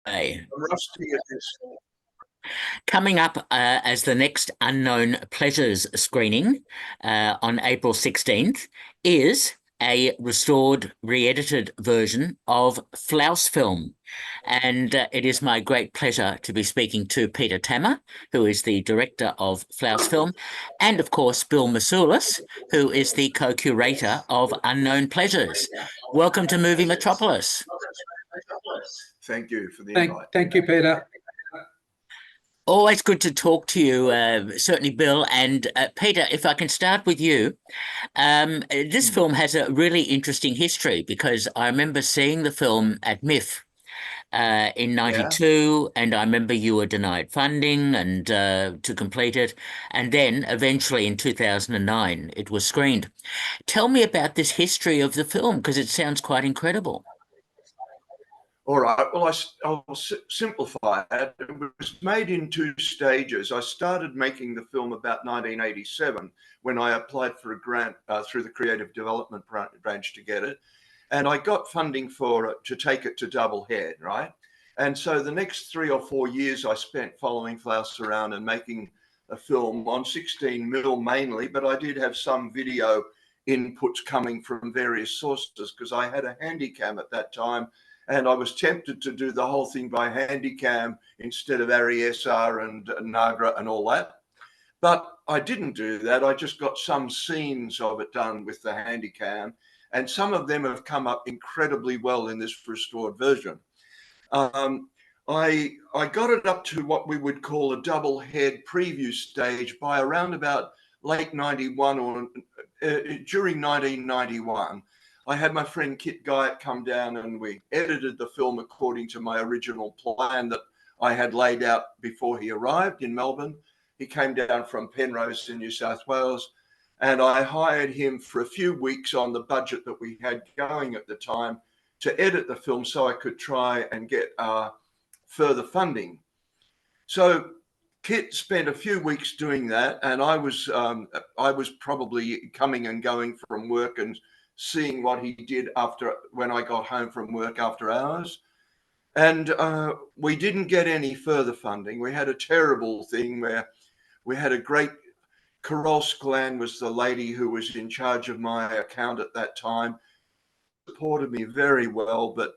Hey. I'm rusty at this. Coming up as the next Unknown Pleasures screening on April 16th is a restored, re-edited version of Flausfilm. And it is my great pleasure to be speaking to Peter Tammer, who is the director of Flausfilm, and of course Bill Mousoulis, who is the co-curator of Unknown Pleasures. Welcome to Movie Metropolis. Thank you for the Thank, invite. thank you, Peter. Always good to talk to you, certainly, Bill. And Peter, if I can start with you, this film has a really interesting history because I remember seeing the film at MIF in '92, and I remember you were denied funding and to complete it, and then eventually in 2009 it was screened. Tell me about this history of the film because it sounds quite incredible. All right. Well, I'll simplify it. It was made in two stages. I started making the film about 1987 when I applied for a grant through the Creative Development branch to get it. And I got funding for it to take it to Double Head, right? And so the next 3 or 4 years I spent following Flaus around and making a film on 16mm mainly, but I did have some video inputs coming from various sources because I had a Handycam at that time. And I was tempted to do the whole thing by Handycam instead of ARRI-SR and Nagra and all that. But I didn't do that. I just got some scenes of it done with the Handycam. And some of them have come up incredibly well in this restored version. I got it up to what we would call a double head preview stage by around about late 91 or during 1991. I had my friend Kit Guyett come down and we edited the film according to my original plan that I had laid out before he arrived in Melbourne. He came down from Penrose in New South Wales, and I hired him for a few weeks on the budget that we had going at the time to edit the film so I could try and get further funding. So Kit spent a few weeks doing that, and I was probably coming and going from work and seeing what he did after when I got home from work after hours. And we didn't get any further funding. We had a terrible thing where we had a great, Carol Sklan was the lady who was in charge of my account at that time, supported me very well, but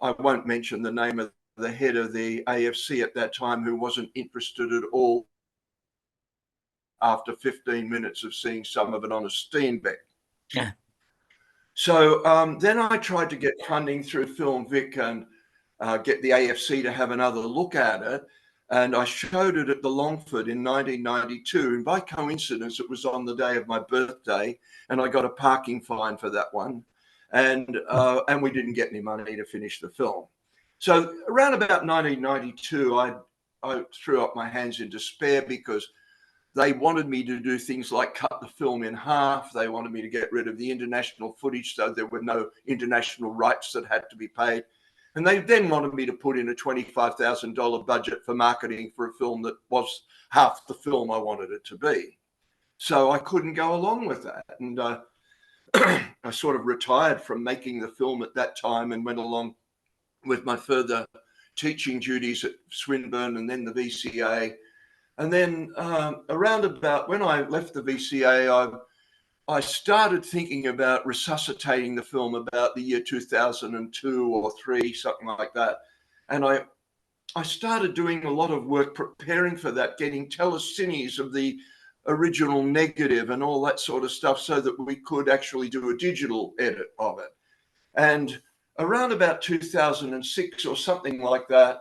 I won't mention the name of the head of the AFC at that time, who wasn't interested at all after 15 minutes of seeing some of it on a Steenbeck. Yeah. So then I tried to get funding through Film Vic and get the AFC to have another look at it. And I showed it at the Longford in 1992. And by coincidence, it was on the day of my birthday. And I got a parking fine for that one. And we didn't get any money to finish the film. So around about 1992, I threw up my hands in despair because they wanted me to do things like cut the film in half. They wanted me to get rid of the international footage so there were no international rights that had to be paid. And they then wanted me to put in a $25,000 budget for marketing for a film that was half the film I wanted it to be. So I couldn't go along with that. And I sort of retired from making the film at that time and went along with my further teaching duties at Swinburne and then the VCA. And then around about when I left the VCA, I started thinking about resuscitating the film about the year 2002 or 3, something like that. And I started doing a lot of work preparing for that, getting telecines of the original negative and all that sort of stuff so that we could actually do a digital edit of it. And around about 2006 or something like that,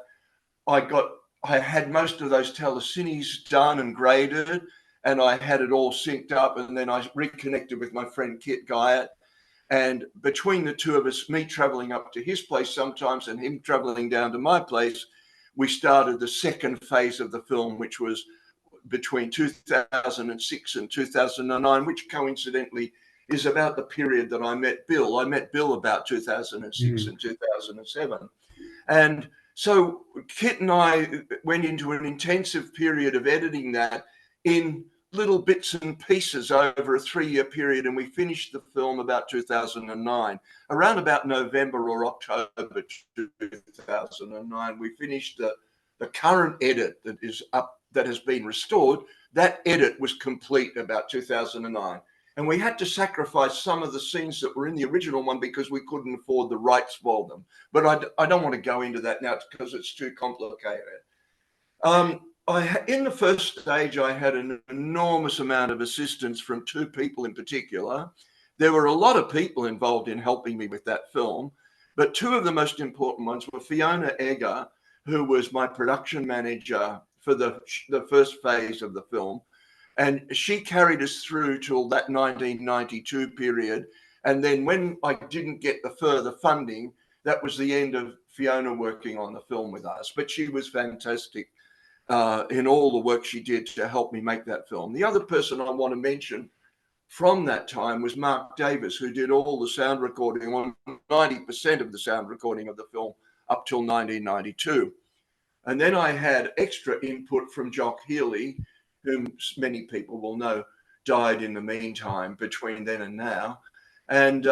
I had most of those telecines done and graded, and I had it all synced up. And then I reconnected with my friend Kit Guyett. And between the two of us, me traveling up to his place sometimes and him traveling down to my place, we started the second phase of the film, which was between 2006 and 2009, which coincidentally is about the period that I met Bill. I met Bill about 2006 and 2007. And so Kit and I went into an intensive period of editing that in little bits and pieces over a 3-year period, and we finished the film about 2009. Around about November or October 2009, we finished the current edit that is up, that has been restored. That edit was complete about 2009. And we had to sacrifice some of the scenes that were in the original one because we couldn't afford the rights for them. But I don't want to go into that now because it's too complicated. In the first stage, I had an enormous amount of assistance from 2 people in particular. There were a lot of people involved in helping me with that film, but 2 of the most important ones were Fiona Egger, who was my production manager for the first phase of the film. And she carried us through till that 1992 period. And then when I didn't get the further funding, that was the end of Fiona working on the film with us. But she was fantastic in all the work she did to help me make that film. The other person I want to mention from that time was Mark Davis, who did all the sound recording, 90% of the sound recording of the film up till 1992. And then I had extra input from Jock Healy, whom many people will know died in the meantime between then and now. And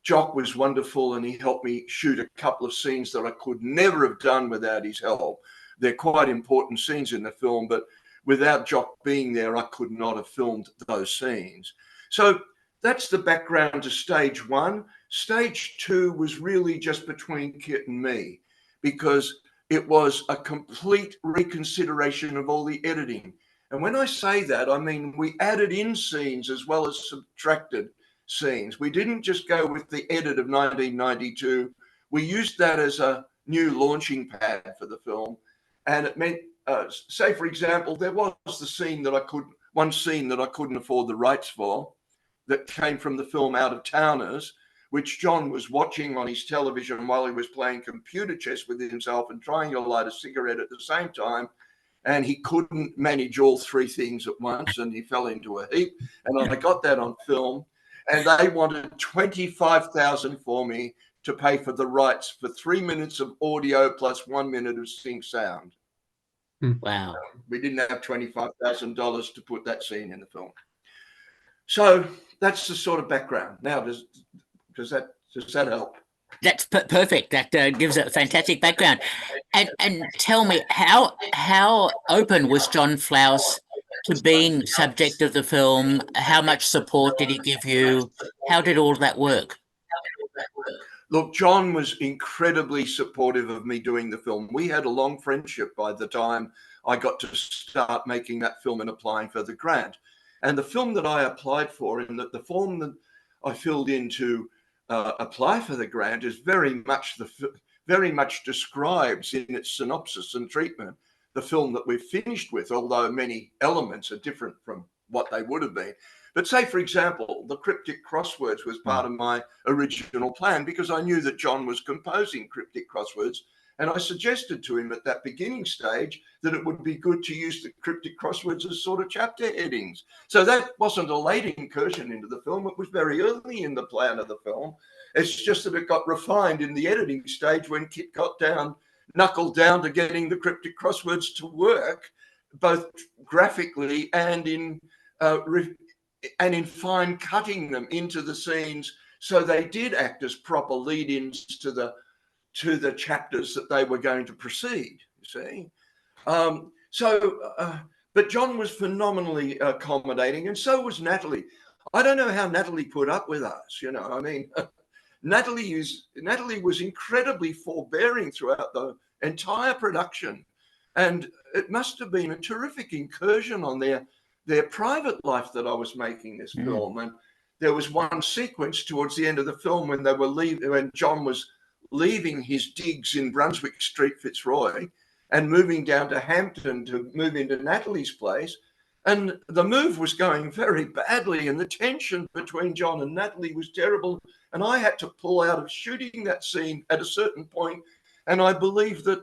Jock was wonderful, and he helped me shoot a couple of scenes that I could never have done without his help. They're quite important scenes in the film, but without Jock being there, I could not have filmed those scenes. So that's the background to stage 1. Stage 2 was really just between Kit and me, because it was a complete reconsideration of all the editing. And when I say that, I mean we added in scenes as well as subtracted scenes. We didn't just go with the edit of 1992. We used that as a new launching pad for the film. And it meant, say, for example, there was one scene that I couldn't afford the rights for that came from the film Out of Towners, which John was watching on his television while he was playing computer chess with himself and trying to light a cigarette at the same time. And he couldn't manage all 3 things at once, and he fell into a heap. And I got that on film, and they wanted $25,000 for me to pay for the rights for 3 minutes of audio plus 1 minute of sync sound. Wow. We didn't have $25,000 to put that scene in the film. So that's the sort of background. Now, does that help? That's perfect. That gives a fantastic background. And tell me, how open was John Flaus to being subject of the film? How much support did he give you? How did all that work? Look, John was incredibly supportive of me doing the film. We had a long friendship by the time I got to start making that film and applying for the grant. And the film that I applied for, and the form that I filled in to apply for the grant, is very much describes in its synopsis and treatment the film that we've finished with, although many elements are different from what they would have been. But say, for example, the cryptic crosswords was part of my original plan because I knew that John was composing cryptic crosswords. And I suggested to him at that beginning stage that it would be good to use the cryptic crosswords as sort of chapter headings. So that wasn't a late incursion into the film. It was very early in the plan of the film. It's just that it got refined in the editing stage when Kit got knuckled down to getting the cryptic crosswords to work, both graphically and in fine cutting them into the scenes, so they did act as proper lead-ins to the chapters that they were going to proceed. You see, but John was phenomenally accommodating, and so was Natalie. I don't know how Natalie put up with us. You know, I mean, Natalie was incredibly forbearing throughout the entire production, and it must have been a terrific incursion on their private life that I was making this film. And there was one sequence towards the end of the film when when John was leaving his digs in Brunswick Street, Fitzroy, and moving down to Hampton to move into Natalie's place. And the move was going very badly, and the tension between John and Natalie was terrible. And I had to pull out of shooting that scene at a certain point. And I believe that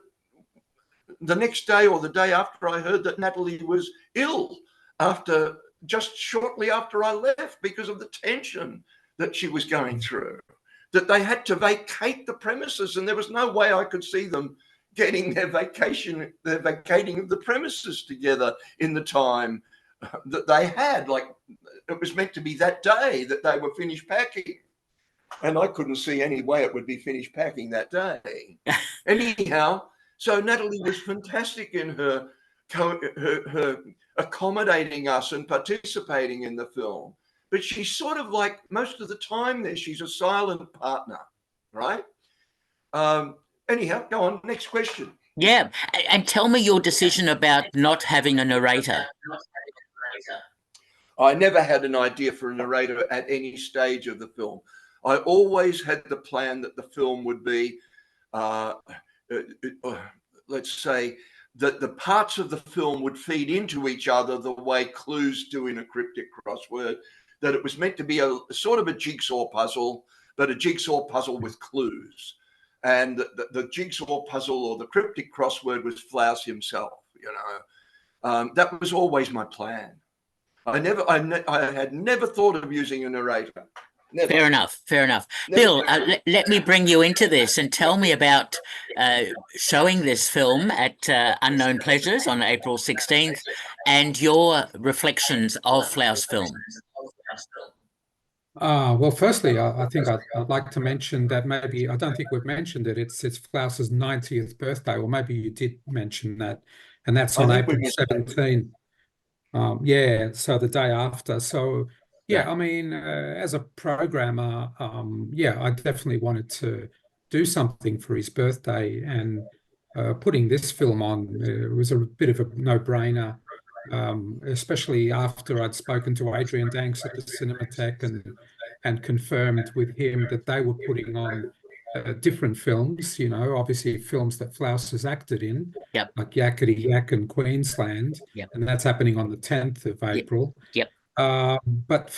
the next day or the day after, I heard that Natalie was ill just shortly after I left because of the tension that she was going through, that they had to vacate the premises, and there was no way I could see them getting their vacating of the premises together in the time that they had. Like, it was meant to be that day that they were finished packing. And I couldn't see any way it would be finished packing that day. Anyhow, so Natalie was fantastic in her accommodating us and participating in the film. But she's sort of like, most of the time there, she's a silent partner, right? Anyhow, go on. Next question. Yeah. And tell me your decision about not having a narrator. I never had an idea for a narrator at any stage of the film. I always had the plan that the film would be, let's say, that the parts of the film would feed into each other the way clues do in a cryptic crossword, that it was meant to be a sort of a jigsaw puzzle, but a jigsaw puzzle with clues. And the jigsaw puzzle or the cryptic crossword was Flaus himself, you know. That was always my plan. I had never thought of using a narrator. Never. Fair enough. Fair enough. Never. Bill, let me bring you into this and tell me about showing this film at Unknown Pleasures on April 16th and your reflections of Flausfilm. Well, firstly, I think I'd like to mention that maybe, I don't think we've mentioned it, it's Flaus's 90th birthday, or maybe you did mention that, and that's on April 17th. Yeah, so the day after. So, yeah, I mean, as a programmer, yeah, I definitely wanted to do something for his birthday, and putting this film on was a bit of a no-brainer, especially after I'd spoken to Adrian Danks at the Cinematheque and confirmed with him that they were putting on different films, you know, obviously films that Flaus has acted in, like Yakety Yak and Queensland, and that's happening on the 10th of April. But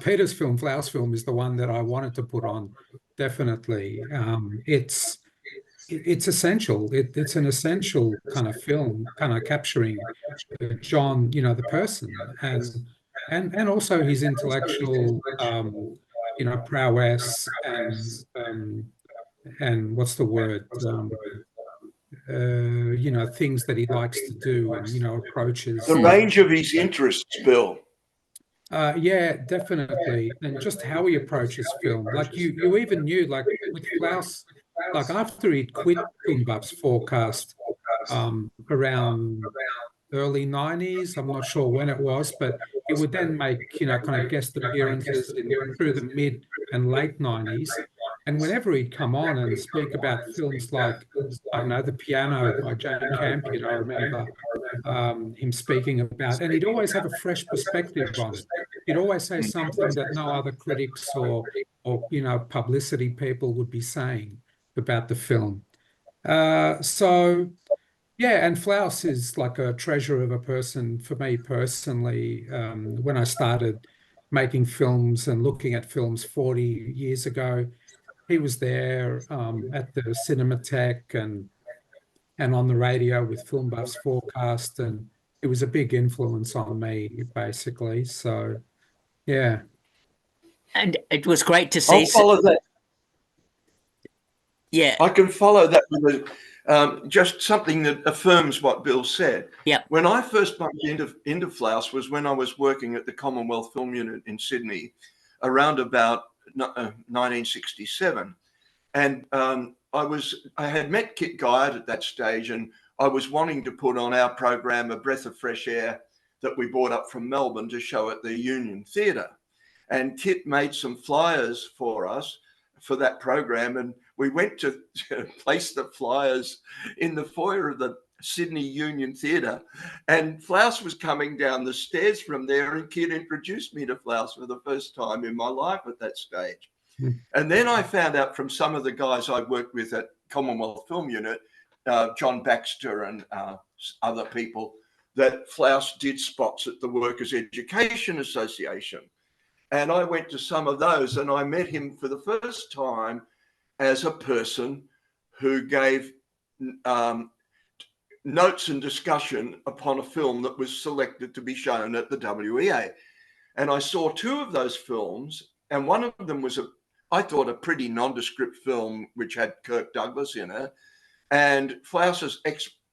Peter's film, Flausfilm, is the one that I wanted to put on, definitely. It's essential. It's an essential kind of film, kind of capturing John, you know, the person, and also his intellectual, you know, prowess and what's the word, you know, things that he likes to do, and, you know, approaches. The range of his interests, Bill. Yeah, definitely. And just how he approaches film. Like you even knew, like with Flaus, like after he'd quit Film Buff's forecast around early 90s, I'm not sure when it was, but he would then make, you know, kind of guest appearances through the mid and late 90s. And whenever he'd come on and speak about films like, I don't know, The Piano by Jane Campion, I remember him speaking about, and he'd always have a fresh perspective on it. He'd always say something that no other critics or you know, publicity people would be saying about the film. So, yeah, and Flaus is like a treasure of a person for me personally. When I started making films and looking at films 40 years ago, he was there at the Cinematheque and on the radio with Film Buff's forecast, and it was a big influence on me, basically. So, yeah. And it was great to see. I'll follow that. Yeah, I can follow that with just something that affirms what Bill said. Yeah. When I first bumped into Flaus was when I was working at the Commonwealth Film Unit in Sydney around about 1967. And I had met Kit Guyot at that stage, and I was wanting to put on our program A Breath of Fresh Air that we brought up from Melbourne to show at the Union Theatre. And Kit made some flyers for us for that program, and we went to place the flyers in the foyer of the Sydney Union Theatre, and Flaus was coming down the stairs from there, and Kit introduced me to Flaus for the first time in my life at that stage. And then I found out from some of the guys I worked with at Commonwealth Film Unit, John Baxter and other people, that Flaus did spots at the Workers' Education Association. And I went to some of those, and I met him for the first time as a person who gave notes and discussion upon a film that was selected to be shown at the WEA. And I saw two of those films, and one of them was I thought a pretty nondescript film which had Kirk Douglas in it. And Flaus's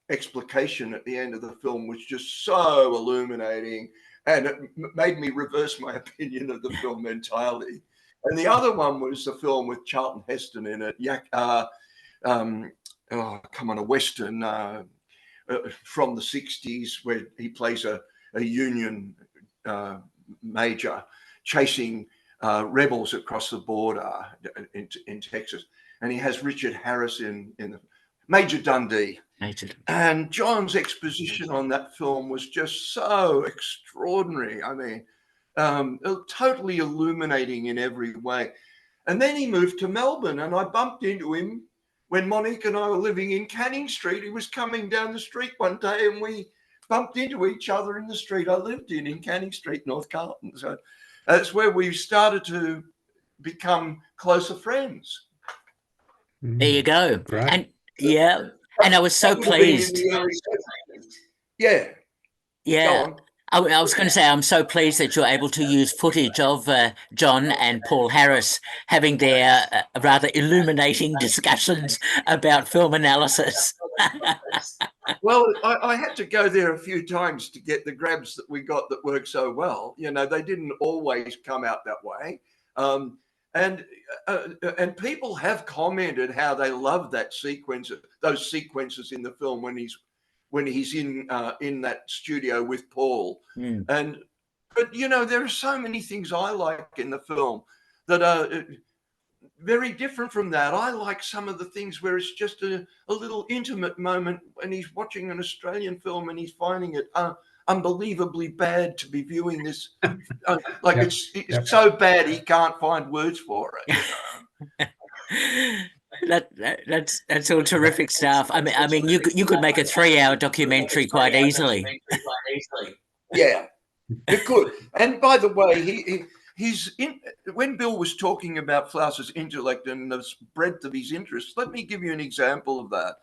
explication at the end of the film was just so illuminating, and it made me reverse my opinion of the film entirely. And the other one was the film with Charlton Heston in it, a Western from the 60s, where he plays a Union major chasing rebels across the border in Texas. And he has Richard Harris in the Major Dundee. And John's exposition on that film was just so extraordinary. I mean, totally illuminating in every way. And then he moved to Melbourne, and I bumped into him when Monique and I were living in Canning Street. He was coming down the street one day, and we bumped into each other in the street I lived in Canning Street, North Carlton. So that's where we started to become closer friends. There you go. Right. And yeah, and I was so pleased. Yeah. Yeah. I was going to say, I'm so pleased that you're able to use footage of John and Paul Harris having their rather illuminating discussions about film analysis. Well, I had to go there a few times to get the grabs that we got that worked so well. You know, they didn't always come out that way. And people have commented how they love that sequence, those sequences in the film when he's in that studio with Paul. But you know, there are so many things I like in the film that are very different from that. I like some of the things where it's just a little intimate moment when he's watching an Australian film and he's finding it unbelievably bad to be viewing this. It's so bad he can't find words for it. You know? That's all terrific stuff. I mean, you could make a 3-hour documentary quite easily. Yeah, you could. And by the way, when Bill was talking about Flaus's intellect and the breadth of his interests, let me give you an example of that.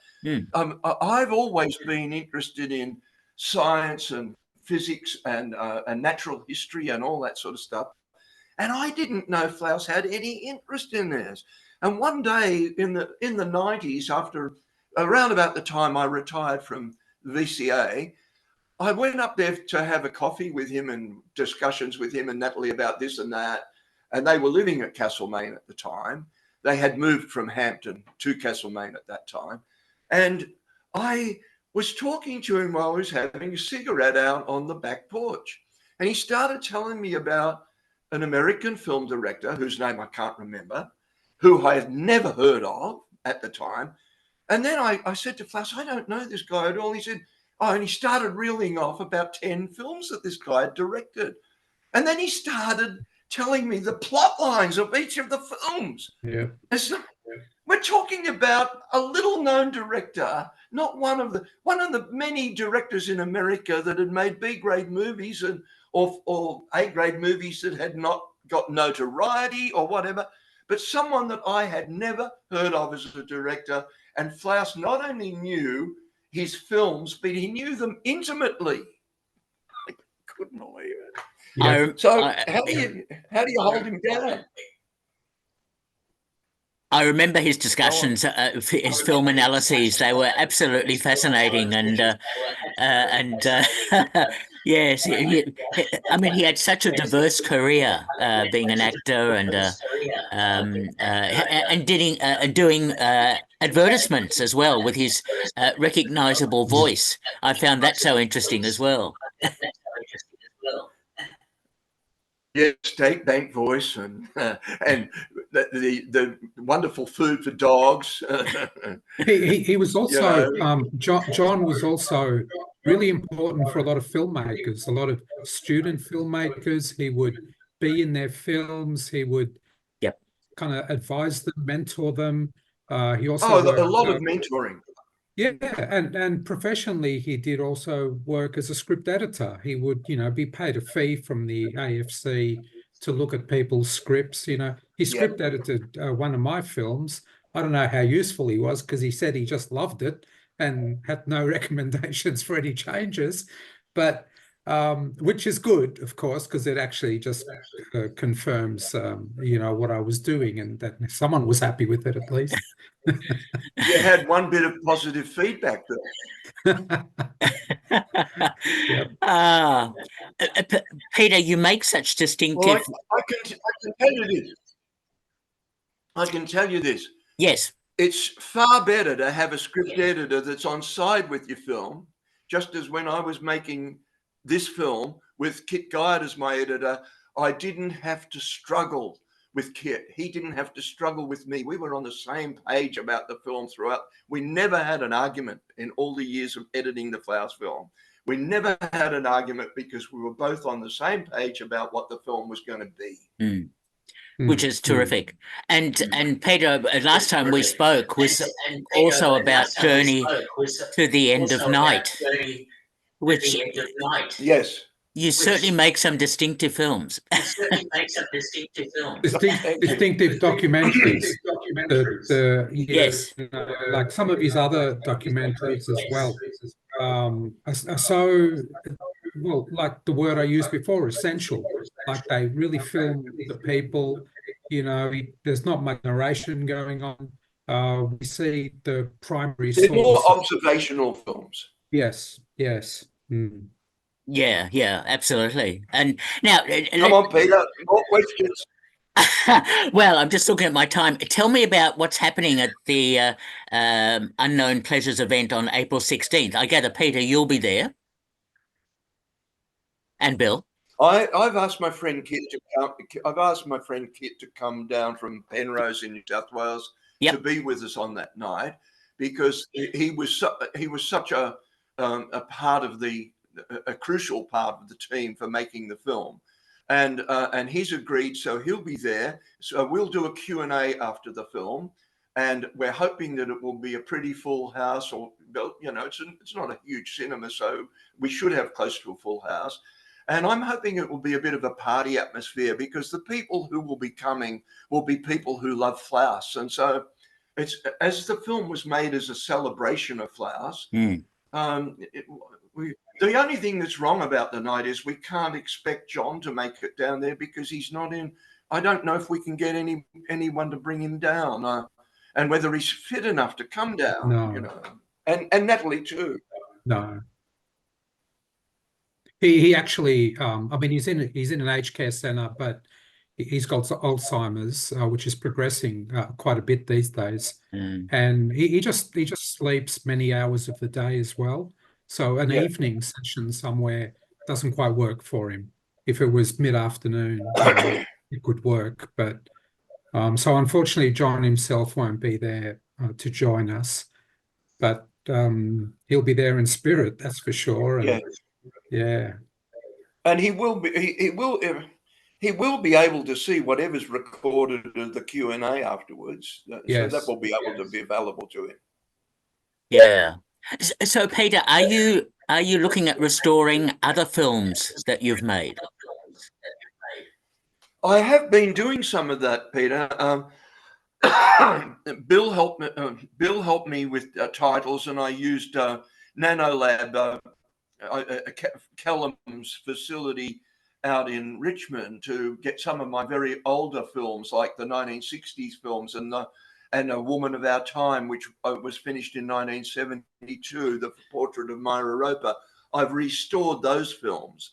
I've always been interested in science and physics and natural history and all that sort of stuff, and I didn't know Flaus had any interest in this. And one day in the 90s, after around about the time I retired from VCA, I went up there to have a coffee with him and discussions with him and Natalie about this and that. And they were living at Castlemaine at the time. They had moved from Hampton to Castlemaine at that time. And I was talking to him while I was having a cigarette out on the back porch. And he started telling me about an American film director whose name I can't remember, who I had never heard of at the time. And then I said to Flaus, I don't know this guy at all. He said, oh, and he started reeling off about 10 films that this guy had directed. And then he started telling me the plot lines of each of the films. Yeah. We're talking about a little known director, not one of the many directors in America that had made B-grade movies or A-grade movies that had not got notoriety or whatever, but someone that I had never heard of as a director. And Flaus not only knew his films, but he knew them intimately. I couldn't believe it. Yeah. How do you hold him down? I remember his discussions, his film analyses. They were absolutely fascinating, and yes, I mean, he had such a diverse career, being an actor and doing advertisements as well with his recognizable voice. I found that so interesting as well. Yeah, state bank voice and the wonderful food for dogs. He was also John was also really important for a lot of filmmakers, a lot of student filmmakers. He would be in their films. He would kind of advise them, mentor them. He also a lot of mentoring. Yeah, and professionally, he did also work as a script editor. He would, be paid a fee from the AFC to look at people's scripts. He script edited one of my films. I don't know how useful he was because he said he just loved it and had no recommendations for any changes. But which is good, of course, because it actually just confirms, what I was doing, and that someone was happy with it at least. You had one bit of positive feedback, Bill. Yep. Peter, you make such distinctive. Well, I can tell you this. I can tell you this. Yes. It's far better to have a script editor that's on side with your film, just as when I was making this film with Kit Guyatt as my editor, I didn't have to struggle with Kit. He didn't have to struggle with me. We were on the same page about the film throughout. We never had an argument in all the years of editing the Flausfilm. We never had an argument because we were both on the same page about what the film was going to be. Mm. Which is terrific. And Peter, last time we spoke was also about Journey to the End of Night, which yes, you certainly make some distinctive films. Distinctive documentaries. Yes. Like some of his other documentaries as well. Are so, well, like the word I used before, essential. Like they really film the people. There's not much narration going on. We see the primary they're source. more observational films. Yes. Mm. Yeah, absolutely. And now, come on, Peter, more questions. Well, I'm just looking at my time. Tell me about what's happening at the Unknown Pleasures event on April 16th. I gather, Peter, you'll be there. And Bill. I've asked my friend Kit to come. I've asked my friend Kit to come down from Penrose in New South Wales to be with us on that night, because he was such a part of a crucial part of the team for making the film, and he's agreed, so he'll be there. So we'll do a Q&A after the film, and we're hoping that it will be a pretty full house. Or it's not a huge cinema, so we should have close to a full house. And I'm hoping it will be a bit of a party atmosphere, because the people who will be coming will be people who love Flaus. And so it's, as the film was made as a celebration of Flaus, the only thing that's wrong about the night is we can't expect John to make it down there because he's not in. I don't know if we can get anyone to bring him down, and whether he's fit enough to come down. No. And Natalie too. No. He actually, he's in an aged care centre, but he's got Alzheimer's, which is progressing quite a bit these days, and he just sleeps many hours of the day as well. So an evening session somewhere doesn't quite work for him. If it was mid-afternoon, it could work, but so unfortunately, John himself won't be there to join us, but he'll be there in spirit, that's for sure. And, yeah, and he will be. He will be able to see whatever's recorded of the Q&A afterwards. So that will be able to be available to him. Yeah. So, Peter, are you looking at restoring other films that you've made? I have been doing some of that, Peter. Bill helped me with titles, and I used NanoLab, Callum's facility out in Richmond, to get some of my very older films, like the 1960s films and A Woman of Our Time, which was finished in 1972, The Portrait of Myra Roper. I've restored those films,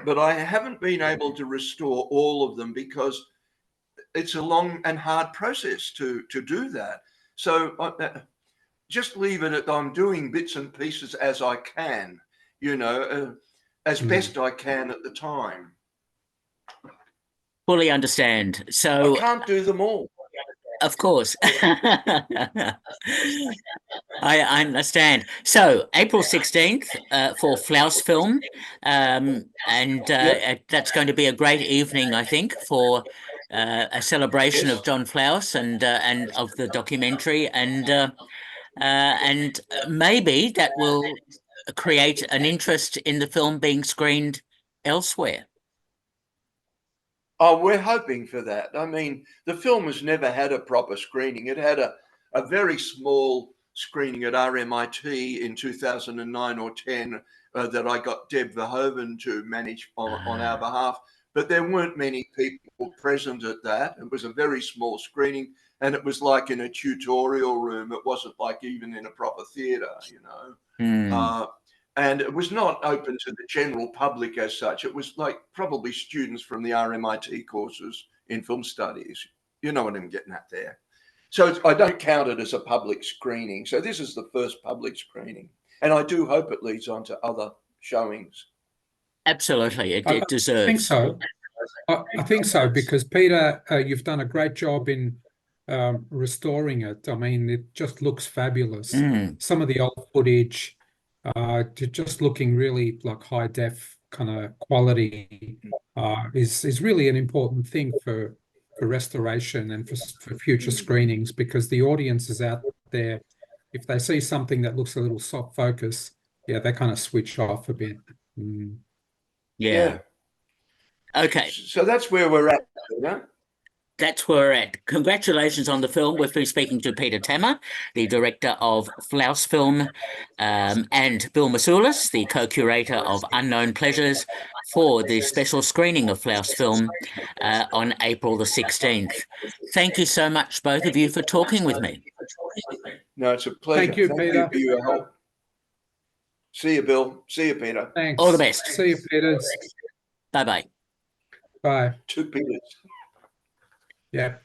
but I haven't been able to restore all of them because it's a long and hard process to do that. So just leave it at I'm doing bits and pieces as I can, as best I can at the time. Fully understand. So I can't do them all. Of course. I understand. So April 16th for Flausfilm, and that's going to be a great evening, I think, for a celebration of John Flaus and of the documentary, and maybe that will create an interest in the film being screened elsewhere. Oh, we're hoping for that. I mean, the film has never had a proper screening. It had a very small screening at RMIT in 2009 or 10 that I got Deb Verhoeven to manage on our behalf. But there weren't many people present at that. It was a very small screening, and it was like in a tutorial room. It wasn't like even in a proper theatre, you know. And it was not open to the general public as such. It was like probably students from the RMIT courses in film studies. You know what I'm getting at there. So I don't count it as a public screening. So this is the first public screening. And I do hope it leads on to other showings. Absolutely. It deserves. I think so. I think so, because Peter, you've done a great job in restoring it. I mean, it just looks fabulous. Some of the old footage, just looking really like high def kind of quality, is really an important thing for restoration and for future screenings, because the audience is out there. If they see something that looks a little soft focus, yeah, they kind of switch off a bit. Yeah. Okay. So that's where we're at, Peter. That's where we're at. Congratulations on the film. We've been speaking to Peter Tammer, the director of Flausfilm, and Bill Mousoulis, the co-curator of Unknown Pleasures, for the special screening of Flausfilm on April the 16th. Thank you so much, both of you, for talking with me. No, it's a pleasure. Thank you, Peter. For your help. See you, Bill. See you, Peter. Thanks. All the best. See you, Peter. Bye-bye. Bye. 2 Peters. Yeah.